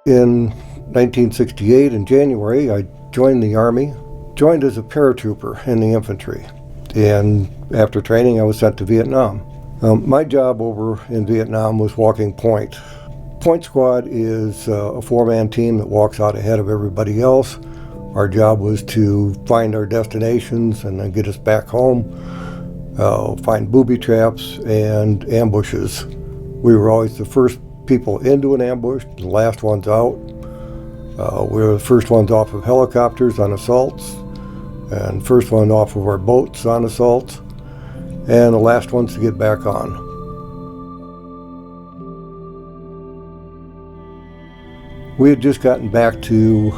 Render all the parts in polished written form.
In 1968, in January, I joined the Army, joined as a paratrooper in the infantry. And after training, I was sent to Vietnam. My job over in Vietnam was walking point. Point squad is a four-man team that walks out ahead of everybody else. Our job was to find our destinations and then get us back home, find booby traps and ambushes. We were always the first people into an ambush, the last ones out. We were the first ones off of helicopters on assaults, and first one off of our boats on assaults, and the last ones to get back on. We had just gotten back to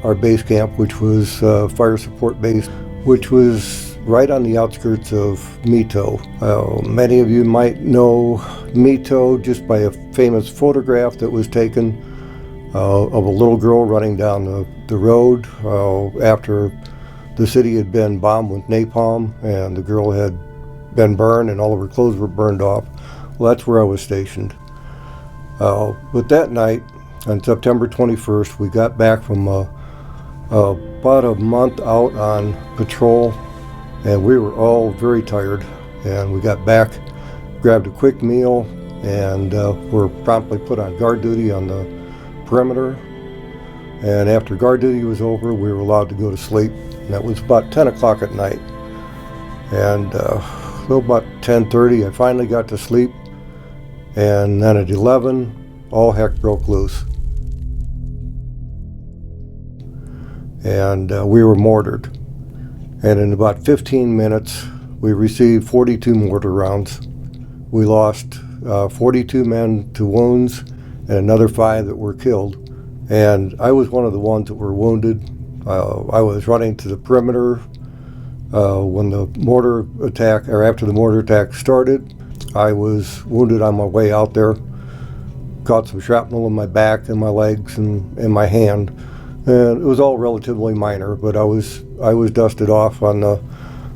our base camp, which was Fire Support Base, which was right on the outskirts of Mito. Many of you might know Mito just by a famous photograph that was taken of a little girl running down the road after the city had been bombed with napalm and the girl had been burned and all of her clothes were burned off. Well, that's where I was stationed. But that night, on September 21st, we got back from about a month out on patrol, and we were all very tired. And we got back, grabbed a quick meal, and were promptly put on guard duty on the perimeter. And after guard duty was over, we were allowed to go to sleep. And that was about 10 o'clock at night. And so about 10:30, I finally got to sleep. And then at 11, all heck broke loose. And we were mortared. And in about 15 minutes, we received 42 mortar rounds. We lost 42 men to wounds and another 5 that were killed. And I was one of the ones that were wounded. I was running to the perimeter when the mortar attack, or after the mortar attack started. I was wounded on my way out there. Caught some shrapnel in my back and my legs and in my hand. And it was all relatively minor, but I was dusted off on the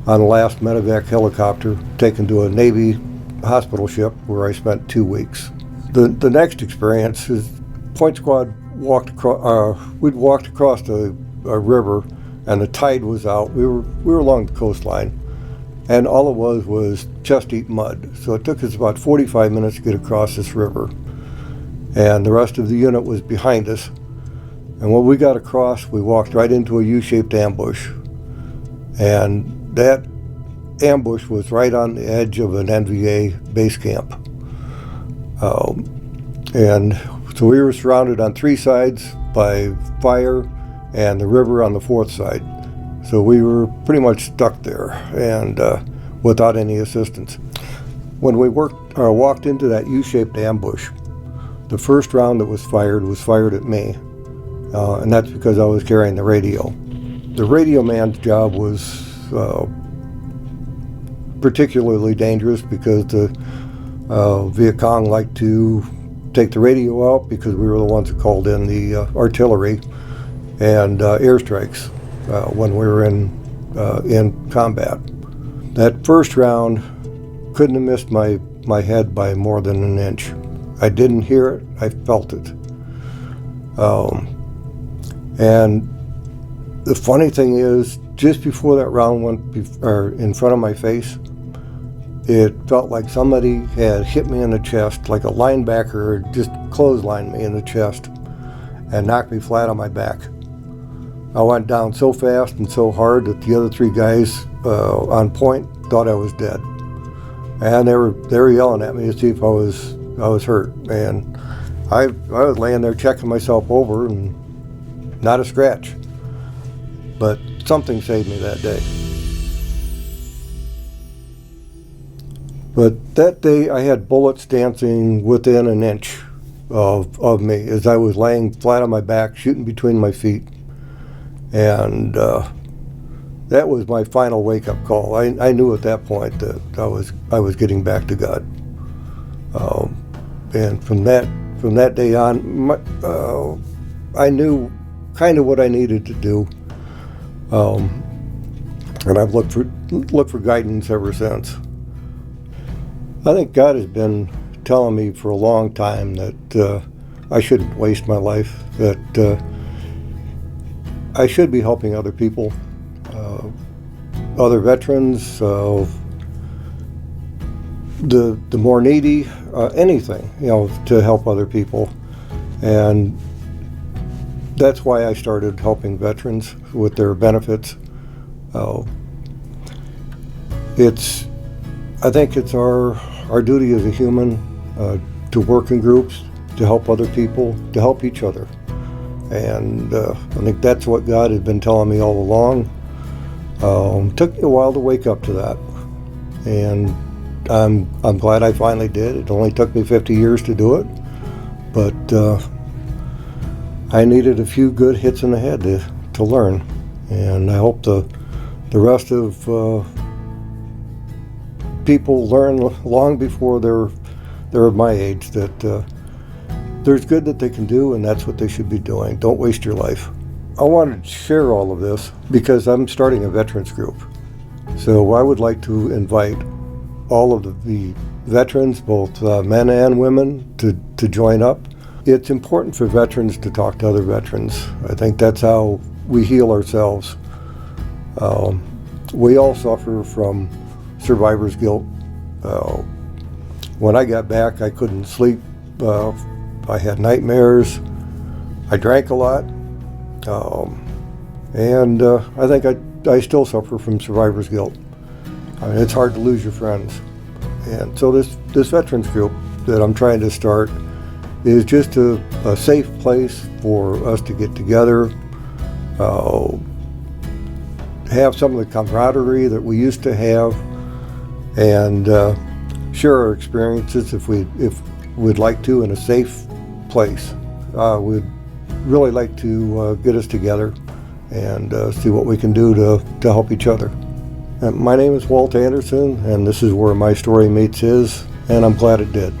last medevac helicopter, taken to a Navy hospital ship where I spent 2 weeks. The next experience is Point Squad we'd walked across a river, and the tide was out. We were along the coastline, and all it was chest-deep mud. So it took us about 45 minutes to get across this river, and the rest of the unit was behind us. And when we got across, we walked right into a U-shaped ambush, and that ambush was right on the edge of an NVA base camp. And so we were surrounded on 3 sides by fire and the river on the 4th side. So we were pretty much stuck there and without any assistance. When we walked into that U-shaped ambush, the first round that was fired at me. And that's because I was carrying the radio. The radio man's job was particularly dangerous because the Viet Cong liked to take the radio out because we were the ones that called in the artillery and airstrikes when we were in combat. That first round couldn't have missed my head by more than an inch. I didn't hear it, I felt it. And the funny thing is, just before that round went in front of my face, it felt like somebody had hit me in the chest, like a linebacker just clotheslined me in the chest and knocked me flat on my back. I went down so fast and so hard that the other 3 guys on point thought I was dead, and they were yelling at me to see if I was hurt. And I was laying there checking myself over, and not a scratch. But something saved me that day. But that day I had bullets dancing within an inch of me as I was laying flat on my back, shooting between my feet. And that was my final wake-up call. I knew at that point that I was getting back to God. And from that day on, I knew kind of what I needed to do. And I've looked for guidance ever since. I think God has been telling me for a long time that I shouldn't waste my life, that I should be helping other people, other veterans, the more needy, anything, to help other people. And that's why I started helping veterans with their benefits. I think it's our duty as a human to work in groups, to help other people, to help each other. And I think that's what God had been telling me all along. Took me a while to wake up to that, and I'm glad I finally did. It only took me 50 years to do it, but I needed a few good hits in the head to learn, and I hope the rest of people learn long before they're my age that there's good that they can do, and that's what they should be doing. Don't waste your life. I wanted to share all of this because I'm starting a veterans group. So I would like to invite all of the veterans, both men and women, to join up. It's important for veterans to talk to other veterans. I think that's how we heal ourselves. We all suffer from survivor's guilt. When I got back, I couldn't sleep. I had nightmares. I drank a lot. And I think I still suffer from survivor's guilt. I mean, it's hard to lose your friends. And so this veterans group that I'm trying to start is just a safe place for us to get together, have some of the camaraderie that we used to have, and share our experiences if we'd like to in a safe place. We'd really like to get us together and see what we can do to help each other. My name is Walt Anderson, and this is where my story meets his, and I'm glad it did.